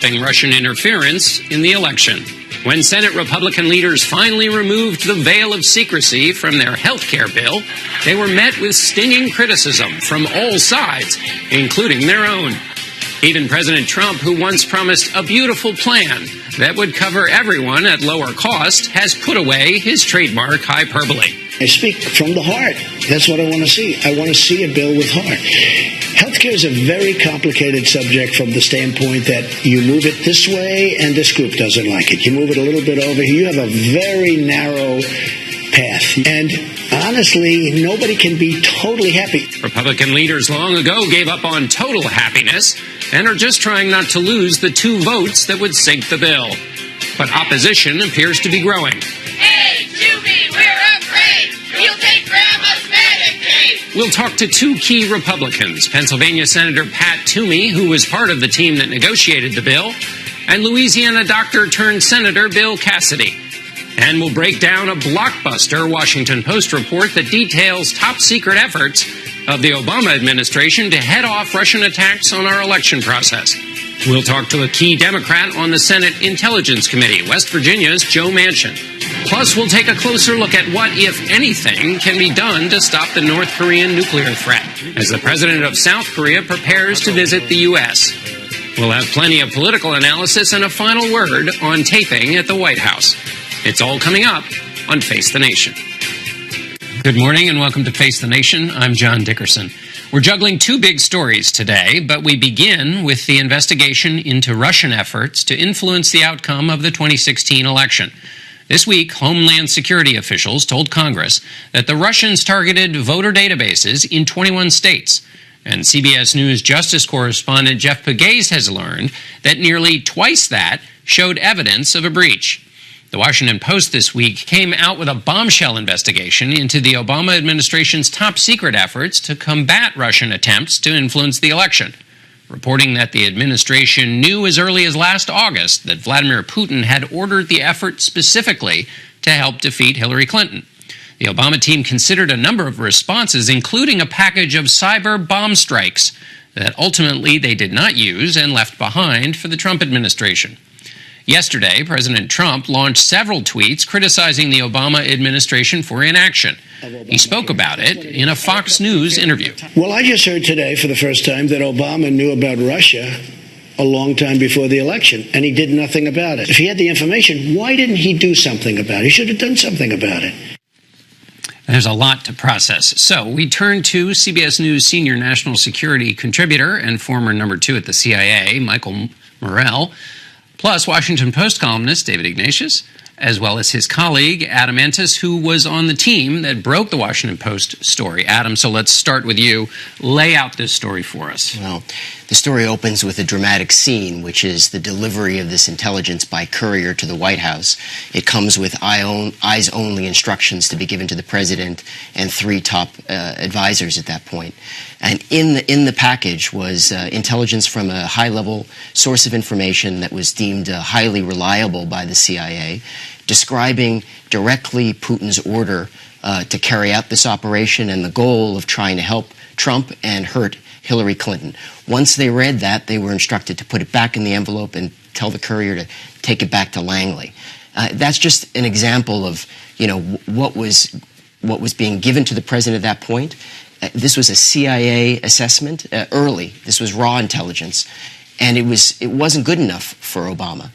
Russian interference in the election. When Senate Republican leaders finally removed the veil of secrecy from their health care bill, they were met with stinging criticism from all sides, including their own. Even President Trump, who once promised a beautiful plan that would cover everyone at lower cost, has put away his trademark hyperbole. I speak from the heart. That's what I want to see. I want to see a bill with heart. Healthcare is a very complicated subject from the standpoint that you move it this way and this group doesn't like it. You move it a little bit over here. You have a very narrow path. And honestly, nobody can be totally happy. Republican leaders long ago gave up on total happiness and are just trying not to lose the 2 votes that would sink the bill. But opposition appears to be growing. Hey, Jimmy, we're afraid. You'll take Grandma's Medicaid. We'll talk to 2 key Republicans, Pennsylvania Senator Pat Toomey, who was part of the team that negotiated the bill, and Louisiana doctor-turned-Senator Bill Cassidy. And we'll break down a blockbuster Washington Post report that details top-secret efforts of the Obama administration to head off Russian attacks on our election process. We'll talk to a key Democrat on the Senate Intelligence Committee, West Virginia's Joe Manchin. Plus, we'll take a closer look at what, if anything, can be done to stop the North Korean nuclear threat as the president of South Korea prepares to visit the U.S. We'll have plenty of political analysis and a final word on taping at the White House. It's all coming up on Face the Nation. Good morning and welcome to Face the Nation. I'm John Dickerson. We're juggling 2 big stories today, but we begin with the investigation into Russian efforts to influence the outcome of the 2016 election. This week, Homeland Security officials told Congress that the Russians targeted voter databases in 21 states. And CBS News Justice correspondent Jeff Pegues has learned that nearly twice that showed evidence of a breach. The Washington Post this week came out with a bombshell investigation into the Obama administration's top-secret efforts to combat Russian attempts to influence the election, reporting that the administration knew as early as last August that Vladimir Putin had ordered the effort specifically to help defeat Hillary Clinton. The Obama team considered a number of responses, including a package of cyber bomb strikes that ultimately they did not use and left behind for the Trump administration. Yesterday, President Trump launched several tweets criticizing the Obama administration for inaction. He spoke about it in a Fox News interview. Well, I just heard today for the first time that Obama knew about Russia a long time before the election, and he did nothing about it. If he had the information, why didn't he do something about it? He should have done something about it. There's a lot to process. So we turn to CBS News senior national security contributor and former number 2 at the CIA, Michael Morell, plus Washington Post columnist David Ignatius, as well as his colleague Adam Antis, who was on the team that broke the Washington Post story. Adam, so let's start with you. Lay out this story for us. Well, the story opens with a dramatic scene, which is the delivery of this intelligence by courier to the White House. It comes with eyes-only instructions to be given to the president and 3 top advisors at that point. And in the package was intelligence from a high-level source of information that was deemed highly reliable by the CIA, describing directly Putin's order to carry out this operation and the goal of trying to help Trump and hurt Hillary Clinton. Once they read that, they were instructed to put it back in the envelope and tell the courier to take it back to Langley. That's just an example of, what was being given to the president at that point. This was a CIA assessment early. This was raw intelligence, and it wasn't good enough for Obama.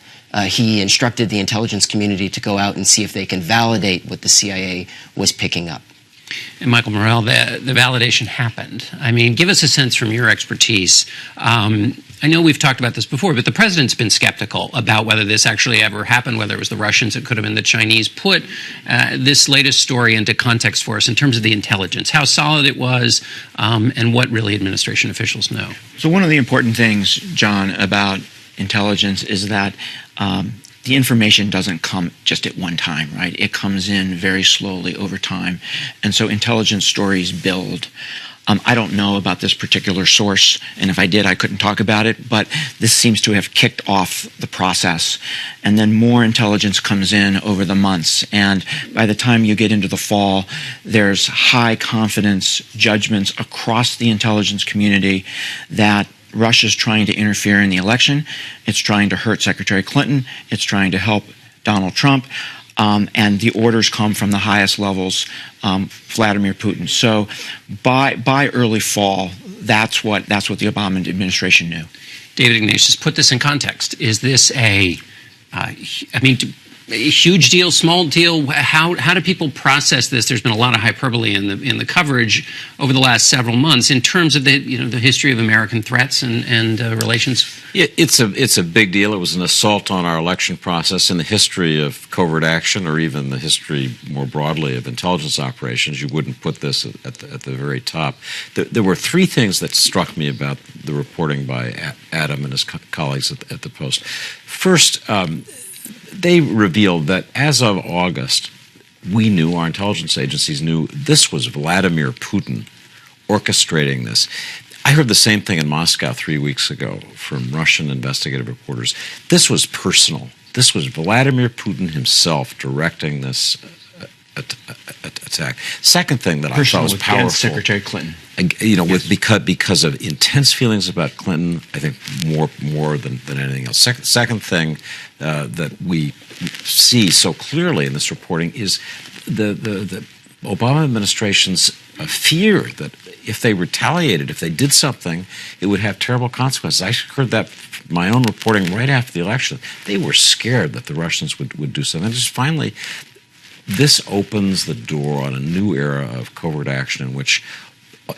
He instructed the intelligence community to go out and see if they can validate what the CIA was picking up. And Michael Morell, the validation happened. I mean, give us a sense from your expertise. I know we've talked about this before, but the president's been skeptical about whether this actually ever happened, whether it was the Russians, it could have been the Chinese. Put this latest story into context for us in terms of the intelligence, how solid it was, and what really administration officials know. So one of the important things, John, about intelligence is that the information doesn't come just at one time, right? It comes in very slowly over time. And so intelligence stories build. I don't know about this particular source, and if I did, I couldn't talk about it, but this seems to have kicked off the process. And then more intelligence comes in over the months, and by the time you get into the fall, there's high confidence judgments across the intelligence community that Russia's trying to interfere in the election. It's trying to hurt Secretary Clinton. It's trying to help Donald Trump. And the orders come from the highest levels, Vladimir Putin. So by early fall, that's what the Obama administration knew. David Ignatius, put this in context. Is this a huge deal, small deal? How do people process this? There's been a lot of hyperbole in the coverage over the last several months in terms of the history of American threats and relations. It's a big deal. It was an assault on our election process. In the history of covert action, or even the history more broadly of intelligence operations, you wouldn't put this at the very top. There were three things that struck me about the reporting by Adam and his colleagues at the Post. First, they revealed that as of August, we knew, our intelligence agencies knew, this was Vladimir Putin orchestrating this. I heard the same thing in Moscow 3 weeks ago from Russian investigative reporters. This was personal. This was Vladimir Putin himself directing this attack. Second thing that I thought was powerful, against Secretary Clinton. Because of intense feelings about Clinton, I think more than anything else. Second thing that we see so clearly in this reporting is the Obama administration's fear that if they retaliated, if they did something, it would have terrible consequences. I heard that from my own reporting right after the election. They were scared that the Russians would do something. And just finally, this opens the door on a new era of covert action in which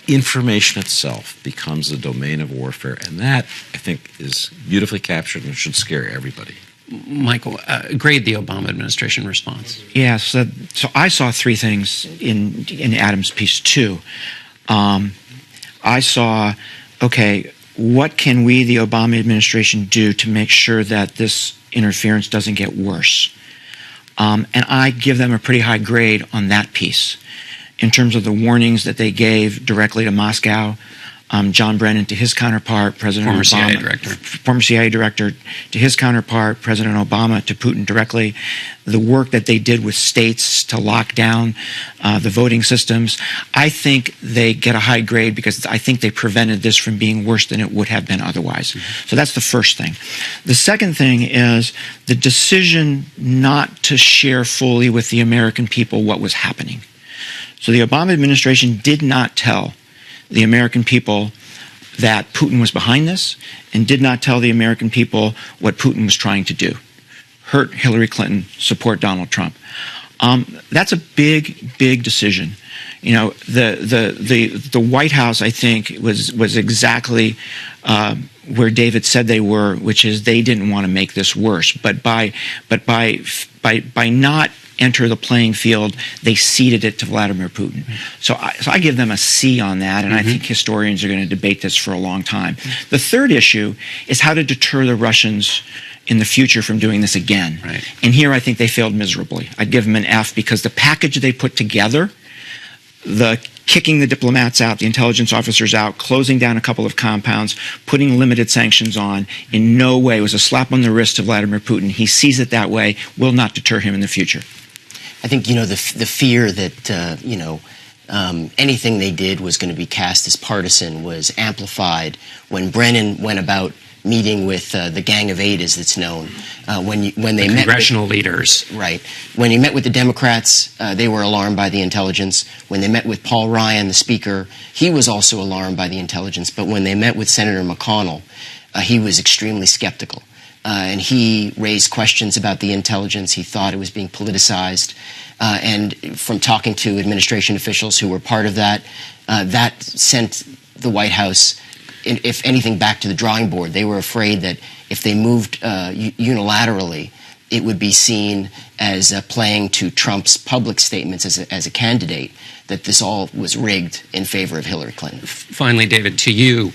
information itself becomes the domain of warfare. And that, I think, is beautifully captured and should scare everybody. Michael, grade the Obama administration response. Yes. So I saw three things in Adam's piece, too. I saw, okay, what can we, the Obama administration, do to make sure that this interference doesn't get worse? And I give them a pretty high grade on that piece in terms of the warnings that they gave directly to Moscow, John Brennan to his counterpart, President Obama, former CIA director to his counterpart, President Obama to Putin directly, the work that they did with states to lock down the voting systems. I think they get a high grade because I think they prevented this from being worse than it would have been otherwise. So that's the first thing. The second thing is the decision not to share fully with the American people what was happening. So the Obama administration did not tell the American people that Putin was behind this, and did not tell the American people what Putin was trying to do: hurt Hillary Clinton, support Donald Trump. That's a big decision. The White House, I think, was exactly where David said they were, which is they didn't want to make this worse. But by not enter the playing field, they ceded it to Vladimir Putin. So I give them a C on that, and I think historians are going to debate this for a long time. The third issue is how to deter the Russians in the future from doing this again. Right. And here I think they failed miserably. I'd give them an F because the package they put together, the kicking the diplomats out, the intelligence officers out, closing down a couple of compounds, putting limited sanctions on, in no way was a slap on the wrist to Vladimir Putin. He sees it that way, will not deter him in the future. I think, the fear that, anything they did was going to be cast as partisan was amplified when Brennan went about meeting with the Gang of Eight, as it's known. When they met congressional leaders. Right. When he met with the Democrats, they were alarmed by the intelligence. When they met with Paul Ryan, the Speaker, he was also alarmed by the intelligence. But when they met with Senator McConnell, he was extremely skeptical. And he raised questions about the intelligence. He thought it was being politicized. And from talking to administration officials who were part of that, that sent the White House, if anything, back to the drawing board. They were afraid that if they moved unilaterally, it would be seen as playing to Trump's public statements as a candidate, that this all was rigged in favor of Hillary Clinton. Finally, David, to you.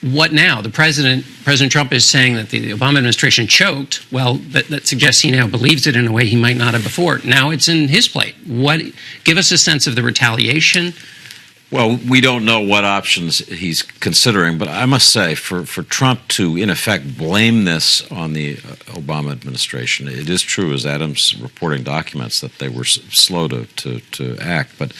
What now? President Trump is saying that the Obama administration choked. Well, that suggests he now believes it in a way he might not have before. Now it's in his plate. Give us a sense of the retaliation. Well, we don't know what options he's considering, but I must say, for Trump to, in effect, blame this on the Obama administration, it is true, as Adam's reporting documents, that they were slow to act. But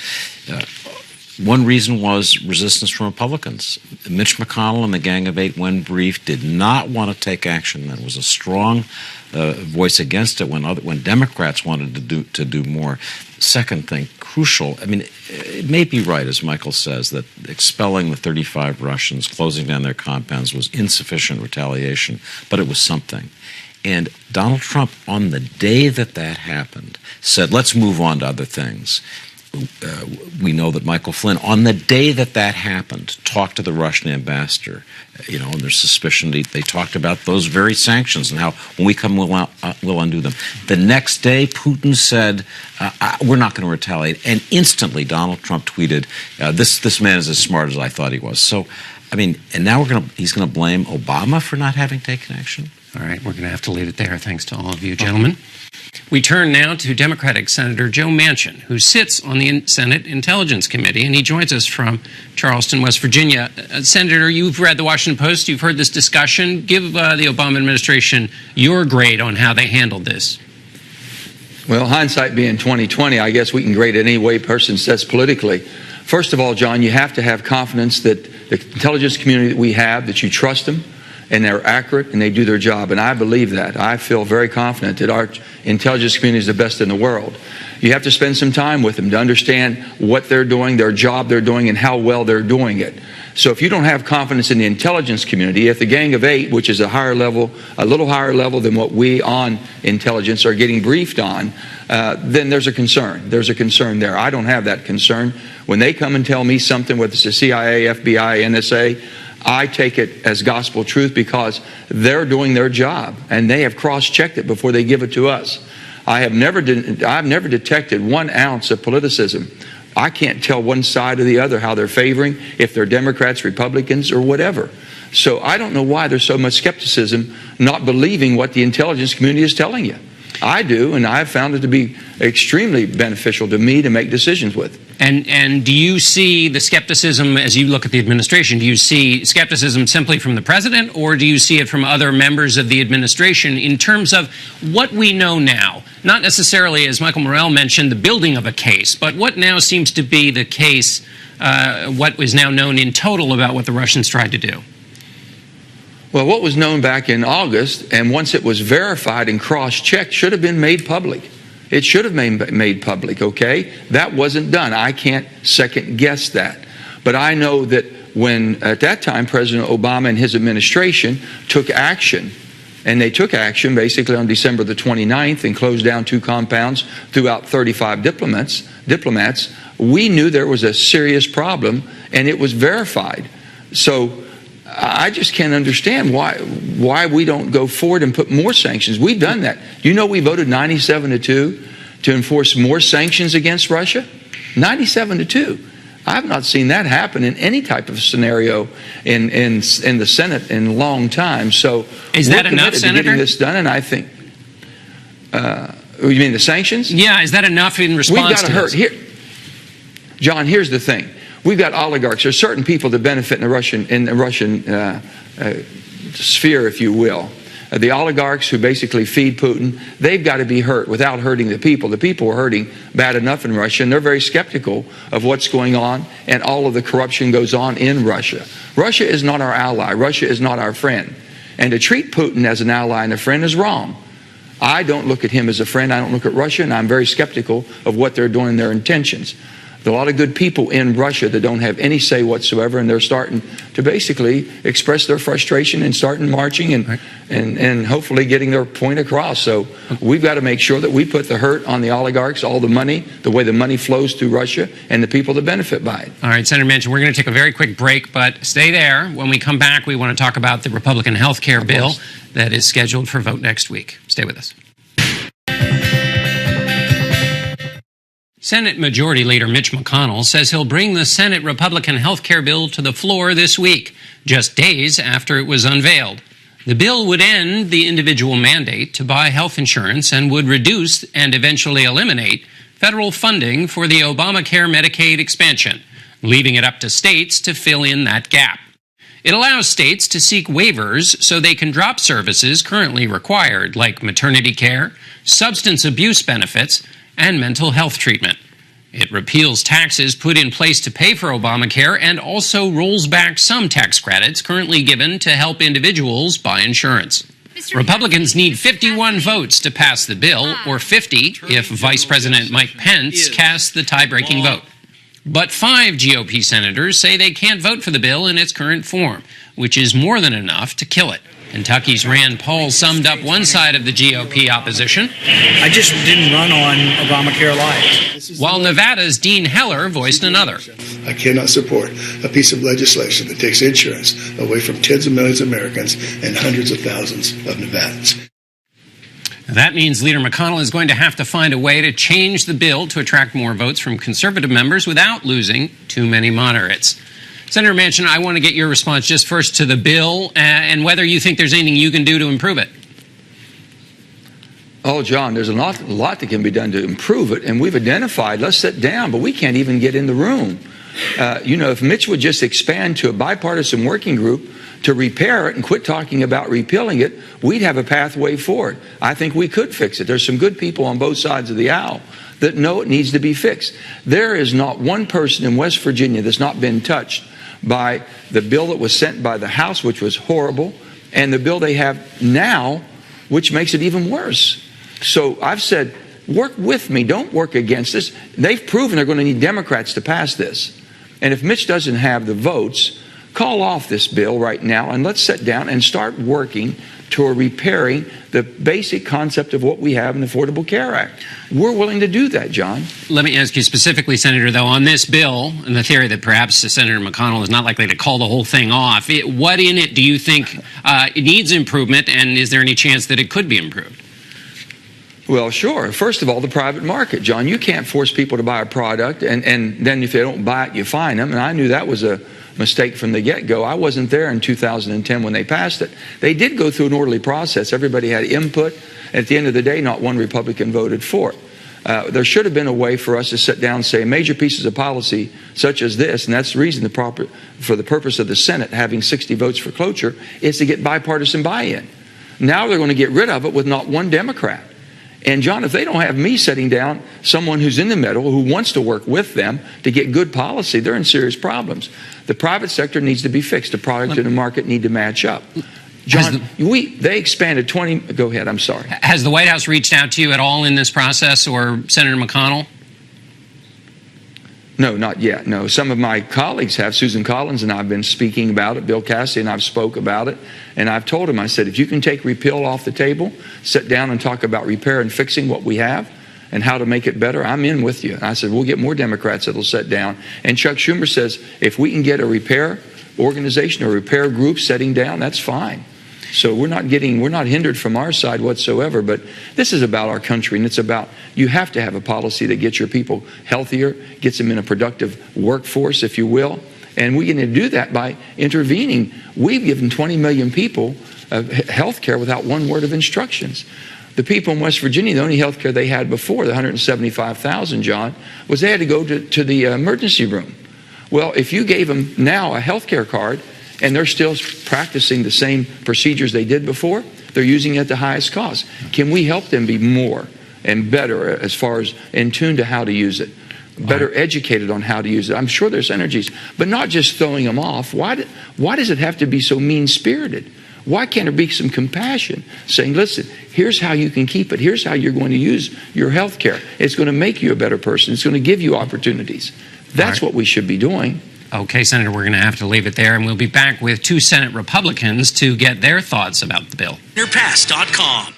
one reason was resistance from Republicans. Mitch McConnell and the Gang of Eight, when briefed, did not want to take action. There was a strong voice against it when Democrats wanted to do more. Second thing, crucial. I mean, it may be right, as Michael says, that expelling the 35 Russians, closing down their compounds, was insufficient retaliation, but it was something. And Donald Trump, on the day that happened, said, let's move on to other things. We know that Michael Flynn, on the day that happened, talked to the Russian ambassador, and there's suspicion they talked about those very sanctions and how when we come, we'll undo them. The next day, Putin said, we're not going to retaliate. And instantly, Donald Trump tweeted, this man is as smart as I thought he was. So, I mean, and now he's going to blame Obama for not having taken action? All right, we're going to have to leave it there. Thanks to all of you, gentlemen. We turn now to Democratic Senator Joe Manchin, who sits on the Senate Intelligence Committee, and he joins us from Charleston, West Virginia. Senator, you've read the Washington Post. You've heard this discussion. Give the Obama administration your grade on how they handled this. Well, hindsight being 20/20, I guess we can grade it any way a person says politically. First of all, John, you have to have confidence that the intelligence community that we have, that you trust them, and they're accurate and they do their job. And I believe that. I feel very confident that our intelligence community is the best in the world. You have to spend some time with them to understand what they're doing, their job they're doing, and how well they're doing it. So if you don't have confidence in the intelligence community, if the Gang of Eight, which is a little higher level than what we on intelligence are getting briefed on, then there's a concern. There's a concern there. I don't have that concern. When they come and tell me something, whether it's the CIA, FBI, NSA, I take it as gospel truth because they're doing their job and they have cross-checked it before they give it to us. I've never detected 1 ounce of politicism. I can't tell one side or the other how they're favoring, if they're Democrats, Republicans, or whatever. So I don't know why there's so much skepticism, not believing what the intelligence community is telling you. I do, and I've found it to be extremely beneficial to me to make decisions with. And do you see the skepticism as you look at the administration? Do you see skepticism simply from the president, or do you see it from other members of the administration in terms of what we know now? Not necessarily, as Michael Morrell mentioned, the building of a case, but what now seems to be the case, what is now known in total about what the Russians tried to do? Well, what was known back in August, and once it was verified and cross-checked, should have been made public. It should have been made public, okay? That wasn't done. I can't second-guess that. But I know that when, at that time, President Obama and his administration took action, and they took action basically on December the 29th and closed down 2 compounds, threw out 35 diplomats, we knew there was a serious problem, and it was verified. So I just can't understand why we don't go forward and put more sanctions. We've done that. You know, we voted 97-2 to enforce more sanctions against Russia. 97-2. I've not seen that happen in any type of scenario in the Senate in a long time. So is that enough, Senator? Getting this done, and I think. You mean the sanctions? Yeah. Is that enough in response to this? Here, John, here's the thing. We've got oligarchs. There's certain people that benefit in the Russian sphere, if you will. The oligarchs who basically feed Putin, they've got to be hurt without hurting the people. The people are hurting bad enough in Russia, and they're very skeptical of what's going on, and all of the corruption goes on in Russia. Russia is not our ally. Russia is not our friend. And to treat Putin as an ally and a friend is wrong. I don't look at him as a friend. I don't look at Russia, and I'm very skeptical of what they're doing, their intentions. There are a lot of good people in Russia that don't have any say whatsoever, and they're starting to basically express their frustration and starting marching and hopefully getting their point across. So we've got to make sure that we put the hurt on the oligarchs, all the money, the way the money flows through Russia, and the people that benefit by it. All right, Senator Manchin, we're going to take a very quick break, but stay there. When we come back, we want to talk about the Republican health care bill that is scheduled for vote next week. Stay with us. Senate Majority Leader Mitch McConnell says he'll bring the Senate Republican health care bill to the floor this week, just days after it was unveiled. The bill would end the individual mandate to buy health insurance and would reduce and eventually eliminate federal funding for the Obamacare Medicaid expansion, leaving it up to states to fill in that gap. It allows states to seek waivers so they can drop services currently required, like maternity care, substance abuse benefits, and mental health treatment. It repeals taxes put in place to pay for Obamacare and also rolls back some tax credits currently given to help individuals buy insurance. Republicans need 51 votes to pass the bill, or 50 if Vice President Mike Pence casts the tie-breaking vote. But 5 GOP senators say they can't vote for the bill in its current form, which is more than enough to kill it. Kentucky's Rand Paul summed up one side of the GOP opposition. I just didn't run on Obamacare Light. While Nevada's Dean Heller voiced another. I cannot support a piece of legislation that takes insurance away from tens of millions of Americans and hundreds of thousands of Nevadans. That means Leader McConnell is going to have to find a way to change the bill to attract more votes from conservative members without losing too many moderates. Senator Manchin, I want to get your response just first to the bill and whether you think there's anything you can do to improve it. Oh, John, there's a lot that can be done to improve it, and we've identified, let's sit down, but we can't even get in the room. If Mitch would just expand to a bipartisan working group to repair it and quit talking about repealing it, we'd have a pathway forward. I think we could fix it. There's some good people on both sides of the aisle that know it needs to be fixed. There is not one person in West Virginia that's not been touched by the bill that was sent by the House, which was horrible, and the bill they have now, which makes it even worse. So I've said, work with me, don't work against this. They've proven they're going to need Democrats to pass this. And if Mitch doesn't have the votes, call off this bill right now and let's sit down and start working toward repairing the basic concept of what we have in the Affordable Care Act. We're willing to do that, John. Let me ask you specifically, Senator, though, on this bill and the theory that perhaps Senator McConnell is not likely to call the whole thing off, what in it do you think it needs improvement, and is there any chance that it could be improved? Well, sure. First of all, the private market, John. You can't force people to buy a product, and then if they don't buy it, you fine them. And I knew that was a mistake from the get-go. I wasn't there in 2010 when they passed it. They did go through an orderly process. Everybody had input. At the end of the day, not one Republican voted for it. There should have been a way for us to sit down and say major pieces of policy such as this, and that's the reason for the purpose of the Senate having 60 votes for cloture, is to get bipartisan buy-in. Now they're going to get rid of it with not one Democrat. And John, if they don't have me sitting down, someone who's in the middle, who wants to work with them to get good policy, they're in serious problems. The private sector needs to be fixed. The product and the market need to match up. John, they expanded 20. Go ahead. I'm sorry. Has the White House reached out to you at all in this process, or Senator McConnell? No, not yet. No, some of my colleagues have. Susan Collins and I have been speaking about it. Bill Cassidy and I've spoke about it. And I've told him, I said, if you can take repeal off the table, sit down and talk about repair and fixing what we have and how to make it better, I'm in with you. And I said, we'll get more Democrats that'll sit down. And Chuck Schumer says, if we can get a repair organization or repair group sitting down, that's fine. So we're not hindered from our side whatsoever, but this is about our country, and it's about, you have to have a policy that gets your people healthier, gets them in a productive workforce, if you will, and we're going to do that by intervening. We've given 20 million people health care without one word of instructions. The people in West Virginia, the only health care they had before, the 175,000, John, was they had to go to the emergency room. Well, if you gave them now a health care card, and they're still practicing the same procedures they did before, they're using it at the highest cost. Can we help them be more and better as far as in tune to how to use it, better educated on how to use it? I'm sure there's energies, but not just throwing them off. Why does it have to be so mean-spirited? Why can't there be some compassion, saying, listen, here's how you can keep it. Here's how you're going to use your health care. It's going to make you a better person. It's going to give you opportunities. That's what we should be doing. Okay, Senator, we're going to have to leave it there, and we'll be back with 2 Senate Republicans to get their thoughts about the bill. Pass.com.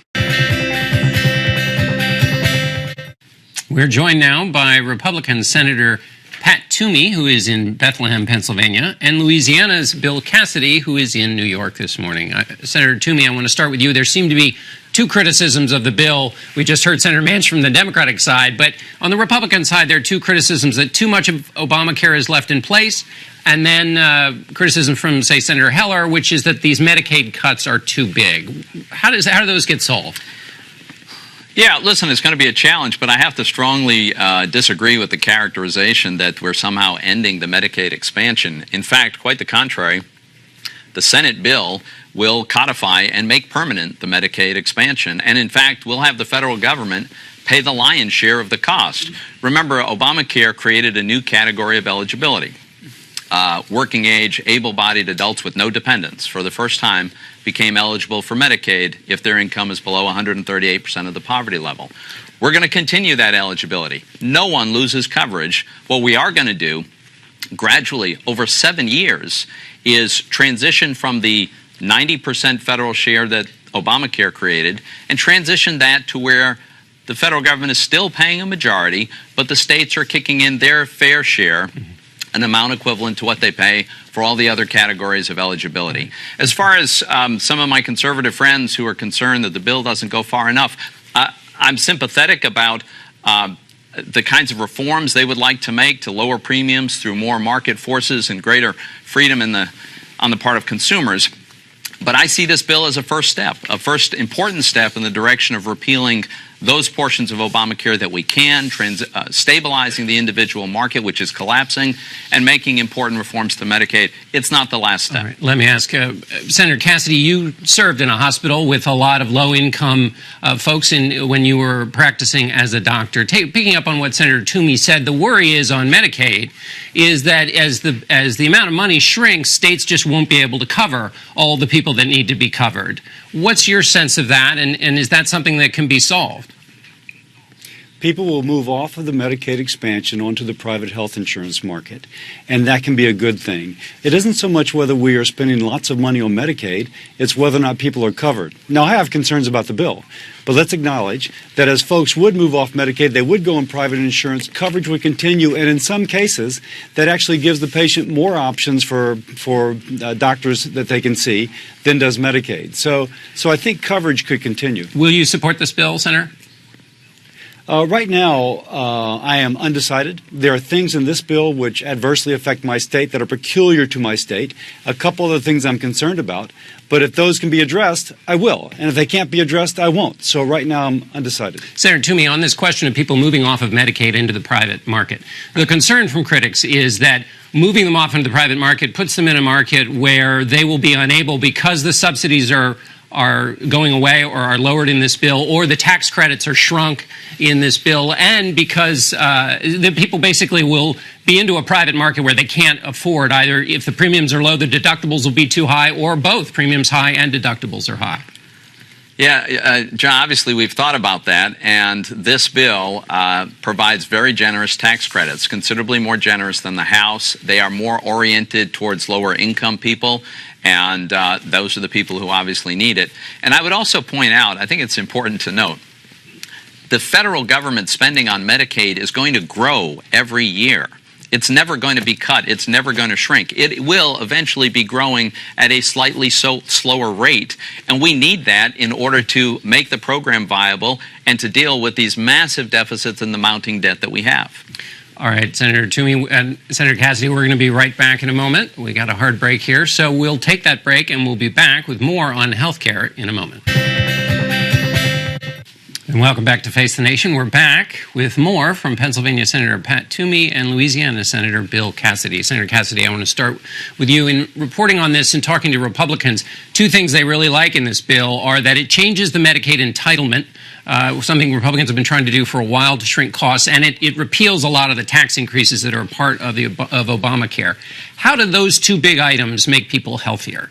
We're joined now by Republican Senator Pat Toomey, who is in Bethlehem, Pennsylvania, and Louisiana's Bill Cassidy, who is in New York this morning. Senator Toomey, I want to start with you. There seem to be 2 criticisms of the bill. We just heard Senator Manchin from the Democratic side, but on the Republican side, there are 2 criticisms: that too much of Obamacare is left in place, and then criticism from, say, Senator Heller, which is that these Medicaid cuts are too big. How do those get solved? Yeah, listen, it's going to be a challenge, but I have to strongly disagree with the characterization that we're somehow ending the Medicaid expansion. In fact, quite the contrary. The Senate bill will codify and make permanent the Medicaid expansion. And in fact, we'll have the federal government pay the lion's share of the cost. Remember, Obamacare created a new category of eligibility. Working age, able-bodied adults with no dependents for the first time became eligible for Medicaid if their income is below 138% of the poverty level. We're going to continue that eligibility. No one loses coverage. What we are going to do gradually over 7 years is transition from the 90% federal share that Obamacare created and transition that to where the federal government is still paying a majority, but the states are kicking in their fair share, an amount equivalent to what they pay for all the other categories of eligibility. As far as some of my conservative friends who are concerned that the bill doesn't go far enough, I'm sympathetic about the kinds of reforms they would like to make to lower premiums through more market forces and greater freedom on the part of consumers. But I see this bill as a first step, a first important step in the direction of repealing those portions of Obamacare that we can, stabilizing the individual market, which is collapsing, and making important reforms to Medicaid. It's not the last step. All right. Let me ask, Senator Cassidy, you served in a hospital with a lot of low-income folks when you were practicing as a doctor. Picking up on what Senator Toomey said, the worry is on Medicaid is that as the amount of money shrinks, states just won't be able to cover all the people that need to be covered. What's your sense of that, and is that something that can be solved? People will move off of the Medicaid expansion onto the private health insurance market, and that can be a good thing. It isn't so much whether we are spending lots of money on Medicaid, it's whether or not people are covered. Now, I have concerns about the bill, but let's acknowledge that as folks would move off Medicaid, they would go on private insurance, coverage would continue, and in some cases, that actually gives the patient more options for doctors that they can see than does Medicaid. So I think coverage could continue. Will you support this bill, Senator? Right now, I am undecided. There are things in this bill which adversely affect my state that are peculiar to my state. A couple other things I'm concerned about. But if those can be addressed, I will. And if they can't be addressed, I won't. So right now, I'm undecided. Senator Toomey, on this question of people moving off of Medicaid into the private market, the concern from critics is that moving them off into the private market puts them in a market where they will be unable, because the subsidies are going away or are lowered in this bill, or the tax credits are shrunk in this bill, and because the people basically will be into a private market where they can't afford either. If the premiums are low, the deductibles will be too high, or both, premiums high and deductibles are high. Yeah, John, obviously we've thought about that, and this bill provides very generous tax credits, considerably more generous than the House. They are more oriented towards lower income people, and those are the people who obviously need it. And I would also point out, I think it's important to note, the federal government spending on Medicaid is going to grow every year. It's never going to be cut. It's never going to shrink. It will eventually be growing at a slightly slower rate, and we need that in order to make the program viable and to deal with these massive deficits and the mounting debt that we have. All right, Senator Toomey and Senator Cassidy, we're going to be right back in a moment. We got a hard break here, so we'll take that break, and we'll be back with more on health care in a moment. And welcome back to Face the Nation. We're back with more from Pennsylvania Senator Pat Toomey and Louisiana Senator Bill Cassidy. Senator Cassidy, I want to start with you. In reporting on this and talking to Republicans, two things they really like in this bill are that it changes the Medicaid entitlement, something Republicans have been trying to do for a while to shrink costs, and it repeals a lot of the tax increases that are a part of Obamacare. How do those two big items make people healthier?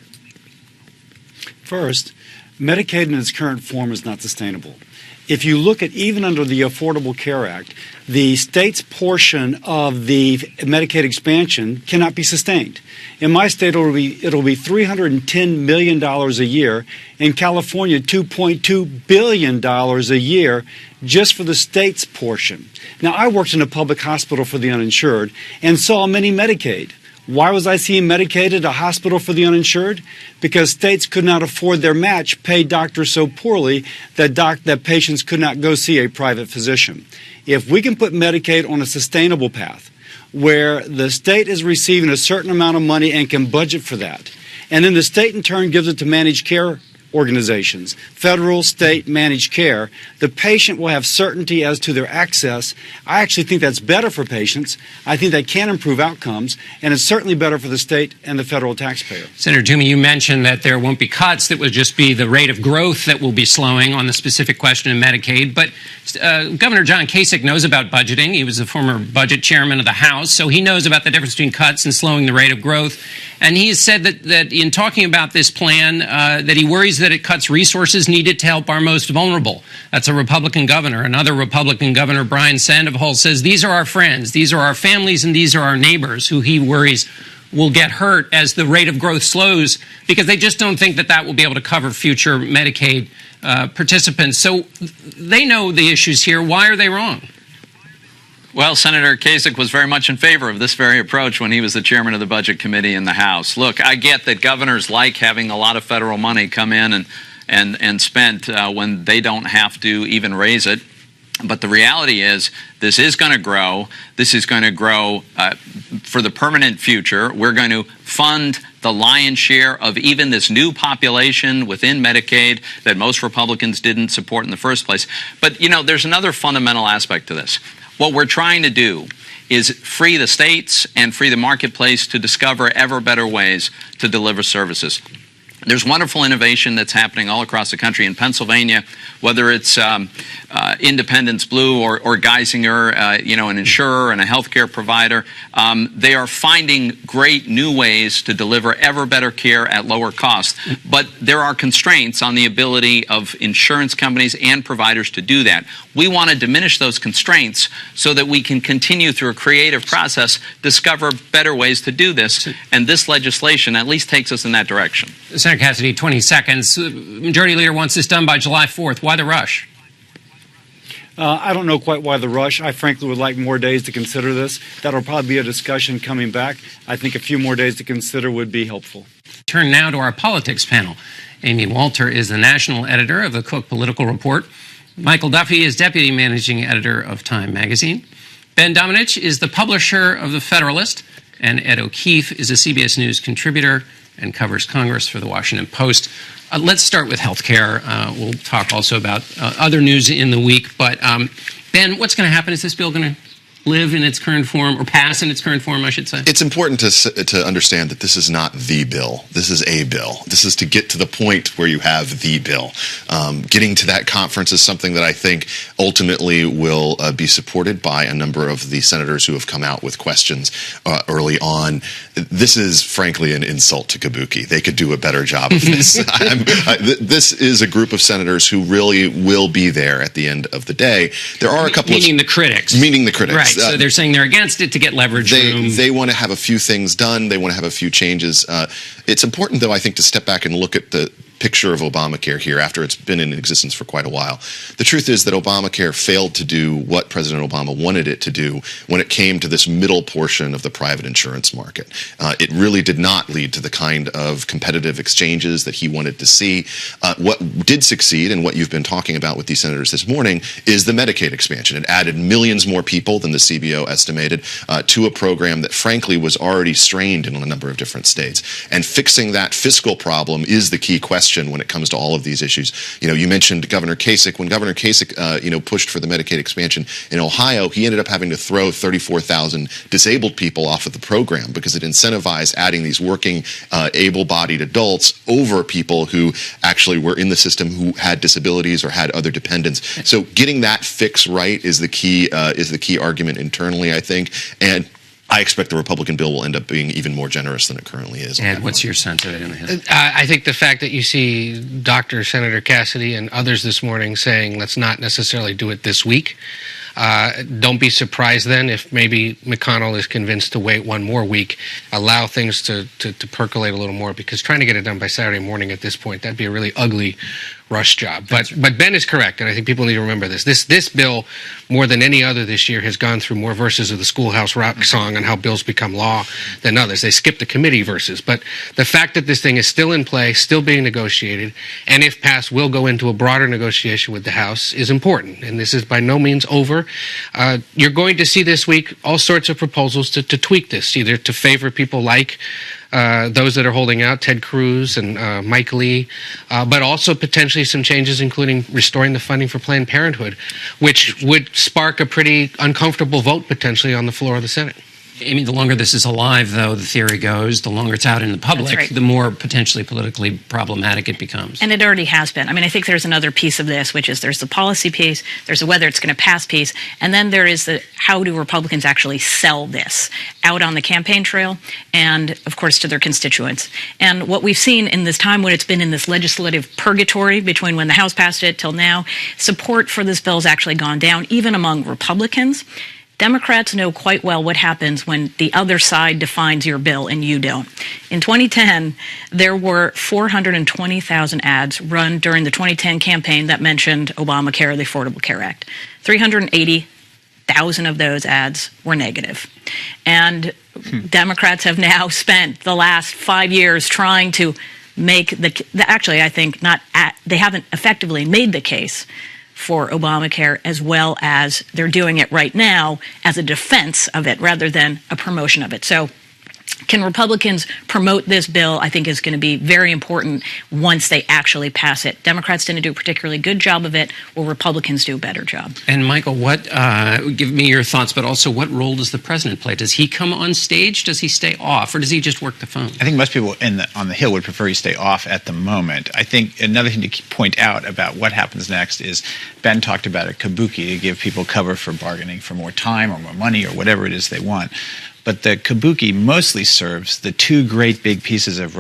First, Medicaid in its current form is not sustainable. If you look at even under the Affordable Care Act, the state's portion of the Medicaid expansion cannot be sustained. In my state, it'll be $310 million a year. In California, $2.2 billion a year just for the state's portion. Now, I worked in a public hospital for the uninsured and saw many Medicaid. Why was I seeing Medicaid at a hospital for the uninsured? Because states could not afford their match, pay doctors so poorly that patients could not go see a private physician. If we can put Medicaid on a sustainable path, where the state is receiving a certain amount of money and can budget for that, and then the state in turn gives it to managed care organizations, federal, state managed care, the patient will have certainty as to their access. I actually think that's better for patients. I think that can improve outcomes, and it's certainly better for the state and the federal taxpayer. Senator Toomey, you mentioned that there won't be cuts, that will just be the rate of growth that will be slowing on the specific question of Medicaid. But Governor John Kasich knows about budgeting. He was a former budget chairman of the House, so he knows about the difference between cuts and slowing the rate of growth. And he has said that in talking about this plan, that he worries that it cuts resources needed to help our most vulnerable. That's a Republican governor. Another Republican governor, Brian Sandoval, says these are our friends, these are our families, and these are our neighbors who he worries will get hurt as the rate of growth slows, because they just don't think that that will be able to cover future Medicaid participants. So they know the issues here. Why are they wrong? Well, Senator Kasich was very much in favor of this very approach when he was the chairman of the Budget Committee in the House. Look, I get that governors like having a lot of federal money come in and spent when they don't have to even raise it. But the reality is this is going to grow. This is going to grow for the permanent future. We're going to fund the lion's share of even this new population within Medicaid that most Republicans didn't support in the first place. But, you know, there's another fundamental aspect to this. What we're trying to do is free the states and free the marketplace to discover ever better ways to deliver services. There's wonderful innovation that's happening all across the country. In Pennsylvania, whether it's Independence Blue or Geisinger, you know, an insurer and a healthcare provider, they are finding great new ways to deliver ever better care at lower cost. But there are constraints on the ability of insurance companies and providers to do that. We want to diminish those constraints so that we can continue through a creative process, discover better ways to do this. And this legislation at least takes us in that direction. Senator Cassidy, 20 seconds. Majority Leader wants this done by July 4th. Why the rush? I don't know quite why the rush. I frankly would like more days to consider this. That'll probably be a discussion coming back. I think a few more days to consider would be helpful. Turn now to our politics panel. Amy Walter is the national editor of the Cook Political Report. Michael Duffy is deputy managing editor of Time magazine. Ben Domenech is the publisher of The Federalist. And Ed O'Keefe is a CBS News contributor and covers Congress for The Washington Post. Let's start with health care. We'll talk also about other news in the week. But, Ben, what's going to happen? Is this bill going to live in its current form, or pass in its current form, I should say? It's important to understand that this is not the bill. This is a bill. This is to get to the point where you have the bill. Getting to that conference is something that I think ultimately will be supported by a number of the senators who have come out with questions early on. This is, frankly, an insult to Kabuki. They could do a better job of this. This is a group of senators who really will be there at the end of the day. There are a couple meaning the critics. Meaning the critics. Right. So they're saying they're against it to get leverage room. They want to have a few things done. They want to have a few changes. It's important, though, I think, to step back and look at the picture of Obamacare here after it's been in existence for quite a while. The truth is that Obamacare failed to do what President Obama wanted it to do when it came to this middle portion of the private insurance market. It really did not lead to the kind of competitive exchanges that he wanted to see. What did succeed, and what you've been talking about with these senators this morning, is the Medicaid expansion. It added millions more people than the CBO estimated to a program that, frankly, was already strained in a number of different states. And fixing that fiscal problem is the key question when it comes to all of these issues. You know, you mentioned Governor Kasich. When Governor Kasich, pushed for the Medicaid expansion in Ohio, he ended up having to throw 34,000 disabled people off of the program because it incentivized adding these working, able-bodied adults over people who actually were in the system who had disabilities or had other dependents. So getting that fix right is the key argument internally, I think. And I expect the Republican bill will end up being even more generous than it currently is. And what's your sense of it? I think the fact that you see Senator Cassidy and others this morning saying let's not necessarily do it this week. Don't be surprised then if maybe McConnell is convinced to wait one more week, allow things to percolate a little more, because trying to get it done by Saturday morning at this point, that'd be a really ugly rush job. But Ben is correct, and I think people need to remember this. This bill, more than any other this year, has gone through more verses of the Schoolhouse Rock song on how bills become law than others. They skipped the committee verses. But the fact that this thing is still in play, still being negotiated, and if passed, will go into a broader negotiation with the House is important. And this is by no means over. You're going to see this week all sorts of proposals to tweak this, either to favor people like those that are holding out, Ted Cruz and Mike Lee, but also potentially some changes, including restoring the funding for Planned Parenthood, which would spark a pretty uncomfortable vote potentially on the floor of the Senate. Amy, the longer this is alive, though, the theory goes, the longer it's out in the public, right. the more potentially politically problematic it becomes. And it already has been. I mean, I think there's another piece of this, which is there's the policy piece, there's the whether it's going to pass piece, and then there is the how do Republicans actually sell this out on the campaign trail and, of course, to their constituents. And what we've seen in this time when it's been in this legislative purgatory between when the House passed it till now, support for this bill has actually gone down, even among Republicans. Democrats know quite well what happens when the other side defines your bill and you don't. In 2010, there were 420,000 ads run during the 2010 campaign that mentioned Obamacare, the Affordable Care Act. 380,000 of those ads were negative. And Democrats have now spent the last 5 years trying to make actually, I think they haven't effectively made the case for Obamacare, as well as they're doing it right now as a defense of it rather than a promotion of it. So can Republicans promote this bill, I think, is going to be very important once they actually pass it. Democrats didn't do a particularly good job of it. Will Republicans do a better job? And Michael, give me your thoughts, but also what role does the president play? Does he come on stage? Does he stay off? Or does he just work the phone? I think most people on the Hill would prefer he stay off at the moment. I think another thing to point out about what happens next is Ben talked about a kabuki to give people cover for bargaining for more time or more money or whatever it is they want. But the kabuki mostly serves the two great big pieces of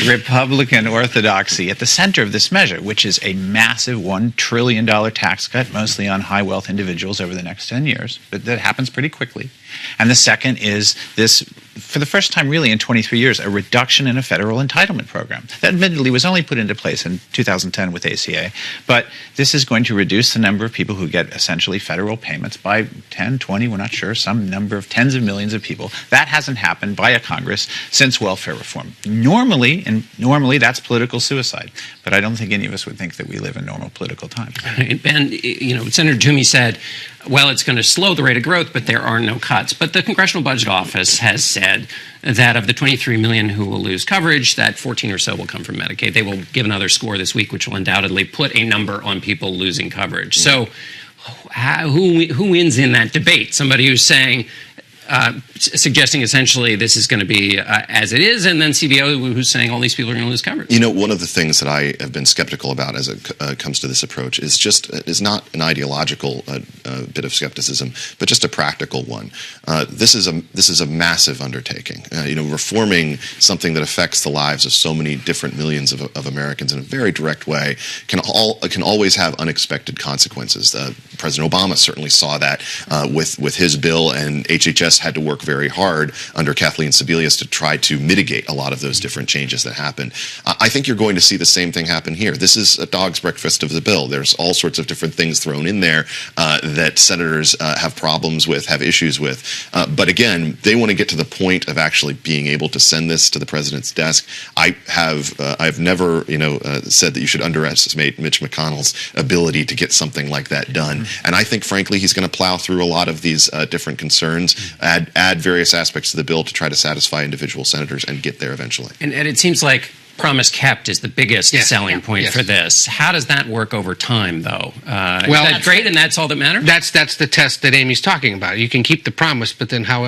Republican orthodoxy at the center of this measure, which is a massive $1 trillion tax cut, mostly on high wealth individuals over the next 10 years. But that happens pretty quickly. And the second is this, for the first time really in 23 years, a reduction in a federal entitlement program. That admittedly was only put into place in 2010 with ACA, but this is going to reduce the number of people who get essentially federal payments by 10, 20, we're not sure, some number of tens of millions of people. That hasn't happened by a Congress since welfare reform. Normally that's political suicide, but I don't think any of us would think that we live in normal political times. Ben, Senator Toomey said, well, it's going to slow the rate of growth, but there are no cuts. But the Congressional Budget Office has said that of the 23 million who will lose coverage, that 14 or so will come from Medicaid. They will give another score this week, which will undoubtedly put a number on people losing coverage. So who wins in that debate? Somebody who's saying, suggesting essentially this is going to be as it is, and then CBO who's saying all these people are going to lose coverage. One of the things that I have been skeptical about as it comes to this approach is not an ideological bit of skepticism, but just a practical one. This is a massive undertaking. Reforming something that affects the lives of so many different millions of Americans in a very direct way can always have unexpected consequences. President Obama certainly saw that with his bill, and HHS had to work very hard under Kathleen Sebelius to try to mitigate a lot of those different changes that happened. I think you're going to see the same thing happen here. This is a dog's breakfast of the bill. There's all sorts of different things thrown in there that senators have problems with, have issues with. But again, they want to get to the point of actually being able to send this to the president's desk. I've never said that you should underestimate Mitch McConnell's ability to get something like that done. And I think, frankly, he's going to plow through a lot of these different concerns, add various aspects to the bill to try to satisfy individual senators and get there eventually. And it seems like promise kept is the biggest selling point for this. How does that work over time, though? Well, is that great, and that's all that matters? That's the test that Amy's talking about. You can keep the promise, but then how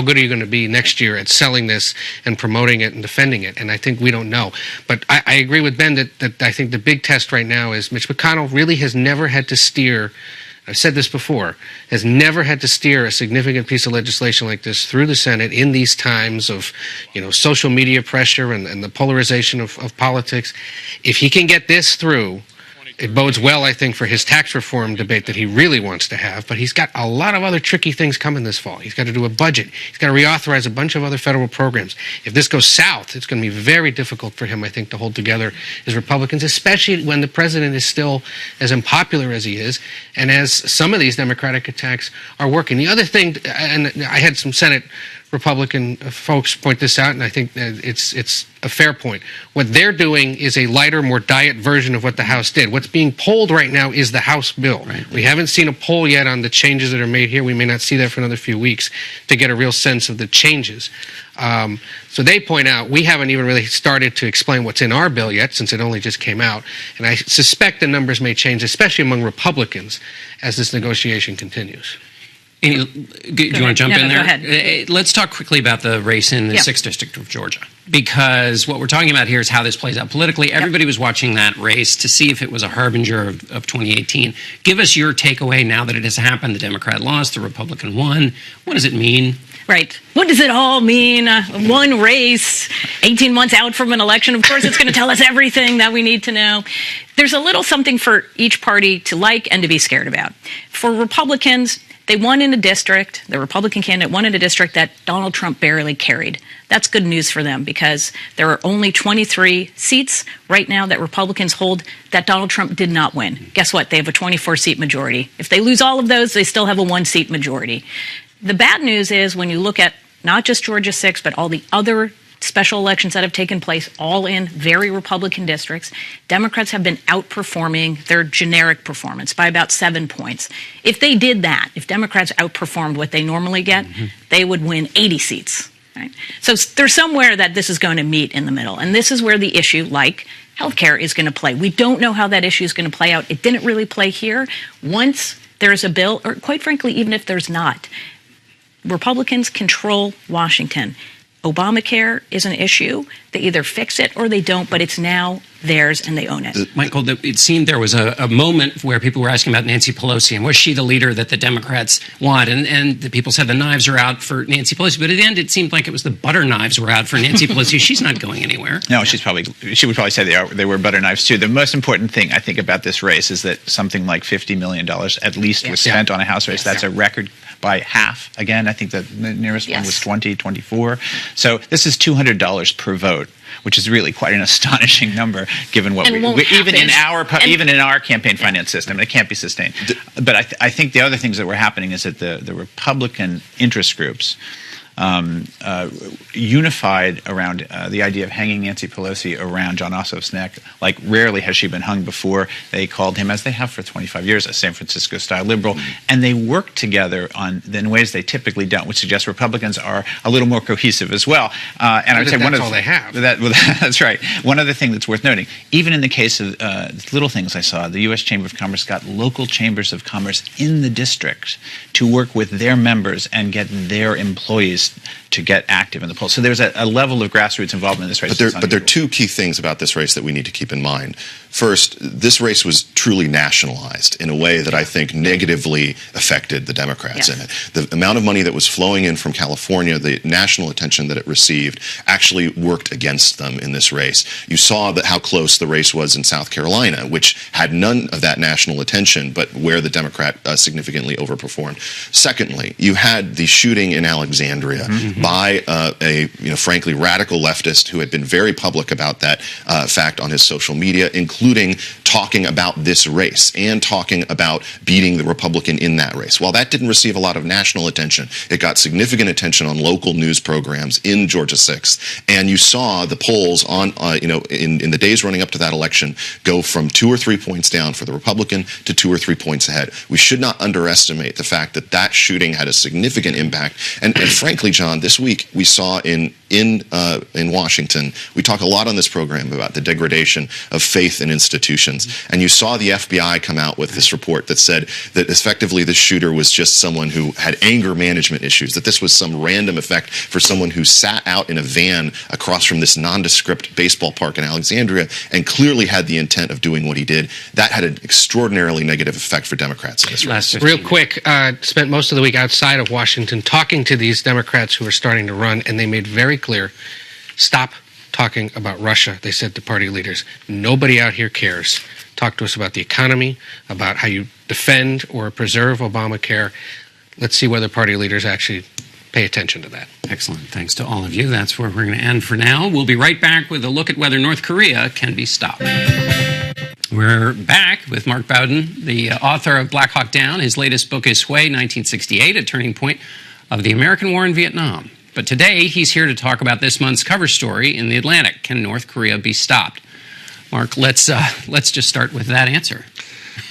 good are you going to be next year at selling this and promoting it and defending it? And I think we don't know. But I agree with Ben that I think the big test right now is Mitch McConnell really has never had to steer, I've said this before, has never had to steer a significant piece of legislation like this through the Senate in these times of, social media pressure and the polarization of politics. If he can get this through, it bodes well, I think, for his tax reform debate that he really wants to have, but he's got a lot of other tricky things coming this fall. He's got to do a budget. He's got to reauthorize a bunch of other federal programs. If this goes south, it's going to be very difficult for him, I think, to hold together his Republicans, especially when the president is still as unpopular as he is, and as some of these Democratic attacks are working. The other thing, and I had some Senate Republican folks point this out, and I think that it's a fair point. What they're doing is a lighter, more diet version of what the House did. What's being polled right now is the House bill. Right. We haven't seen a poll yet on the changes that are made here. We may not see that for another few weeks to get a real sense of the changes. So they point out we haven't even really started to explain what's in our bill yet, since it only just came out. And I suspect the numbers may change, especially among Republicans, as this negotiation continues. Do you want to jump in there? Go ahead. Let's talk quickly about the race in the 6th District of Georgia, because what we're talking about here is how this plays out politically. Everybody was watching that race to see if it was a harbinger of 2018. Give us your takeaway now that it has happened. The Democrat lost, the Republican won. What does it mean? Right. What does it all mean? One race, 18 months out from an election. Of course, it's going to tell us everything that we need to know. There's a little something for each party to like and to be scared about. For Republicans, they won in a district, the Republican candidate won in a district that Donald Trump barely carried. That's good news for them because there are only 23 seats right now that Republicans hold that Donald Trump did not win. Guess what? They have a 24-seat majority. If they lose all of those, they still have a 1-seat majority. The bad news is when you look at not just Georgia 6, but all the other special elections that have taken place, all in very Republican districts, Democrats have been outperforming their generic performance by about 7 points. If they did that, if Democrats outperformed what they normally get, they would win 80 seats. Right? So there's somewhere that this is going to meet in the middle. And this is where the issue, like healthcare, is going to play. We don't know how that issue is going to play out. It didn't really play here. Once there's a bill, or quite frankly, even if there's not, Republicans control Washington. Obamacare is an issue. They either fix it or they don't, but it's now theirs and they own it. Michael, it seemed there was a moment where people were asking about Nancy Pelosi and was she the leader that the Democrats want? And the people said the knives are out for Nancy Pelosi. But at the end, it seemed like it was the butter knives were out for Nancy Pelosi. She's not going anywhere. No, she would probably say they were butter knives too. The most important thing I think about this race is that something like $50 million at least was spent on a House race. That's a record by half. Again, I think the nearest one was 24. So this is $200 per vote, which is really quite an astonishing number given what even in our campaign finance system. It can't be sustained. But I think the other things that were happening is that the Republican interest groups unified around the idea of hanging Nancy Pelosi around John Ossoff's neck. Like rarely has she been hung before. They called him, as they have for 25 years, a San Francisco-style liberal, and they worked together in ways they typically don't, which suggests Republicans are a little more cohesive as well. And I would say that's all they have. That's right. One other thing that's worth noting, even in the case of little things I saw, the U.S. Chamber of Commerce got local chambers of commerce in the district to work with their members and get their employees to get active in the polls. So there's a level of grassroots involvement in this race. But there are two key things about this race that we need to keep in mind. First, this race was truly nationalized in a way that I think negatively affected the Democrats in it. The amount of money that was flowing in from California, the national attention that it received, actually worked against them in this race. You saw how close the race was in South Carolina, which had none of that national attention, but where the Democrat significantly overperformed. Secondly, you had the shooting in Alexandria by a frankly radical leftist who had been very public about that fact on his social media, including talking about this race and talking about beating the Republican in that race. While that didn't receive a lot of national attention, it got significant attention on local news programs in Georgia 6th, and you saw the polls on in the days running up to that election go from 2 or 3 points down for the Republican to 2 or 3 points ahead. We should not underestimate the fact that that shooting had a significant impact. And frankly, John, this week we saw in Washington, we talk a lot on this program about the degradation of faith in institutions. And you saw the FBI come out with this report that said that effectively this shooter was just someone who had anger management issues, that this was some random effect for someone who sat out in a van across from this nondescript baseball park in Alexandria and clearly had the intent of doing what he did. That had an extraordinarily negative effect for Democrats in this race. Real quick, spent most of the week outside of Washington talking to these Democrats who are starting to run, and they made very clear, stop talking about Russia, they said to party leaders. Nobody out here cares. Talk to us about the economy, about how you defend or preserve Obamacare. Let's see whether party leaders actually pay attention to that. Excellent. Thanks to all of you. That's where we're going to end for now. We'll be right back with a look at whether North Korea can be stopped. We're back with Mark Bowden, the author of Black Hawk Down. His latest book is Hue, 1968, a turning point of the American war in Vietnam. But today, he's here to talk about this month's cover story in The Atlantic. Can North Korea be stopped? Mark, let's just start with that answer.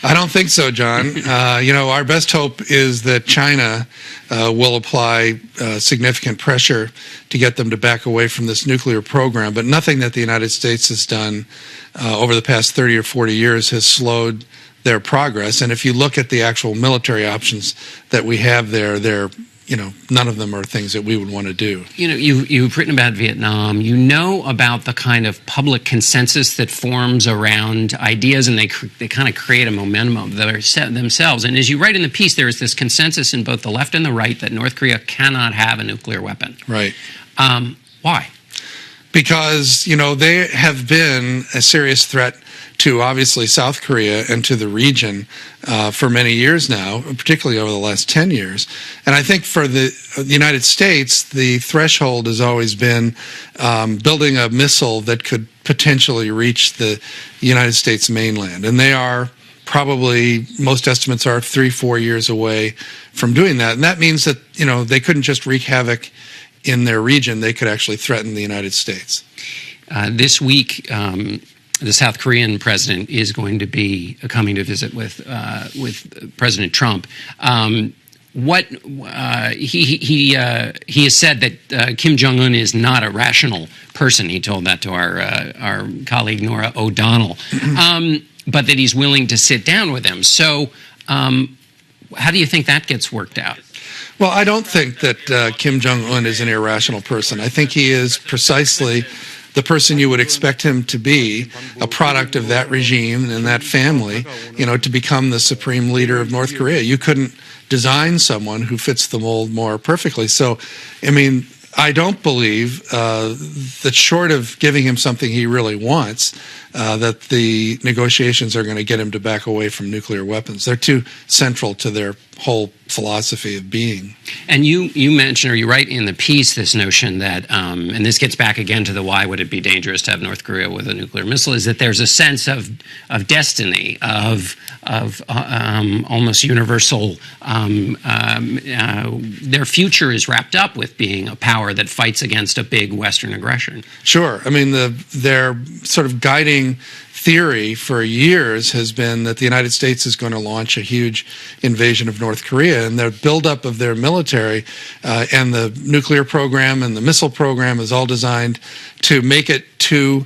I don't think so, John. Our best hope is that China will apply significant pressure to get them to back away from this nuclear program, but nothing that the United States has done over the past 30 or 40 years has slowed their progress. And if you look at the actual military options that we have there, none of them are things that we would want to do. You've written about Vietnam. You know about the kind of public consensus that forms around ideas, and they kind of create a momentum of themselves. And as you write in the piece, there is this consensus in both the left and the right that North Korea cannot have a nuclear weapon. Right. Why? Because, they have been a serious threat to obviously South Korea and to the region for many years now, particularly over the last 10 years. And I think for the United States, the threshold has always been building a missile that could potentially reach the United States mainland. And they are probably, most estimates are 3-4 years away from doing that. And that means that, they couldn't just wreak havoc in their region, they could actually threaten the United States. This week, the South Korean president is going to be coming to visit with President Trump. He has said that Kim Jong-un is not a rational person. He told that to our colleague Nora O'Donnell, but that he's willing to sit down with him. So, how do you think that gets worked out? Well, I don't think that Kim Jong-un is an irrational person. I think he is precisely the person you would expect him to be, a product of that regime and that family, to become the supreme leader of North Korea. You couldn't design someone who fits the mold more perfectly. So, I don't believe that short of giving him something he really wants, that the negotiations are going to get him to back away from nuclear weapons. They're too central to their whole philosophy of being. And you mention, or you write in the piece, this notion that, and this gets back again to the why would it be dangerous to have North Korea with a nuclear missile, is that there's a sense of destiny, of almost universal, their future is wrapped up with being a power that fights against a big Western aggression. Sure. Their sort of guiding theory for years has been that the United States is going to launch a huge invasion of North Korea, and the buildup of their military and the nuclear program and the missile program is all designed to make it too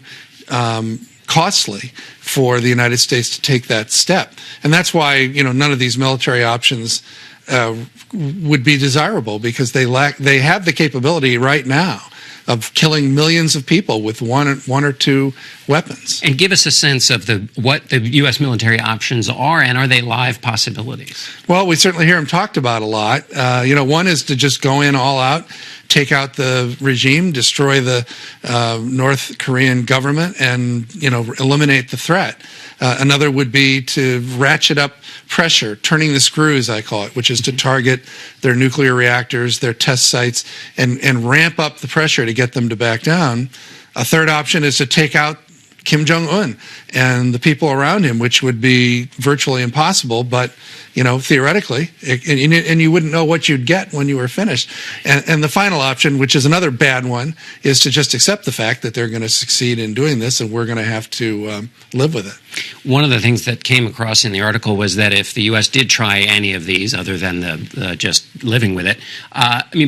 costly for the United States to take that step. And that's why, none of these military options would be desirable, because they have the capability right now of killing millions of people with one or two weapons. And give us a sense of what the U.S. military options are, and are they live possibilities? Well, we certainly hear them talked about a lot. One is to just go in all out, take out the regime, destroy the North Korean government, and eliminate the threat. Another would be to ratchet up pressure, turning the screws, I call it, which is to target their nuclear reactors, their test sites, and ramp up the pressure to get them to back down. A third option is to take out Kim Jong-un and the people around him, which would be virtually impossible, but theoretically, and you wouldn't know what you'd get when you were finished. And the final option, which is another bad one, is to just accept the fact that they're going to succeed in doing this, and we're going to have to live with it. One of the things that came across in the article was that if the U.S. did try any of these, other than the just living with it,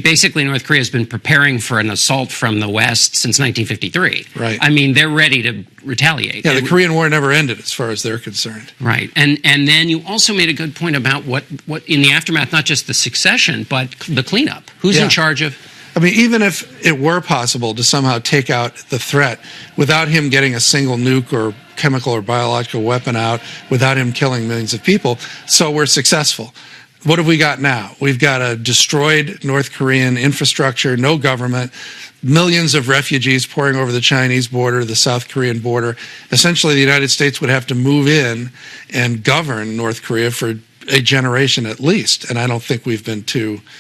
basically North Korea has been preparing for an assault from the West since 1953. Right. They're ready to retaliate. Yeah, the Korean War never ended as far as they're concerned. Right. And then you also made a good point about what in the aftermath, not just the succession, but the cleanup. Who's in charge of? Even if it were possible to somehow take out the threat without him getting a single nuke or chemical or biological weapon out, without him killing millions of people, so we're successful. What have we got now? We've got a destroyed North Korean infrastructure, no government, millions of refugees pouring over the Chinese border, the South Korean border. Essentially, the United States would have to move in and govern North Korea for a generation at least, and I don't think we've been too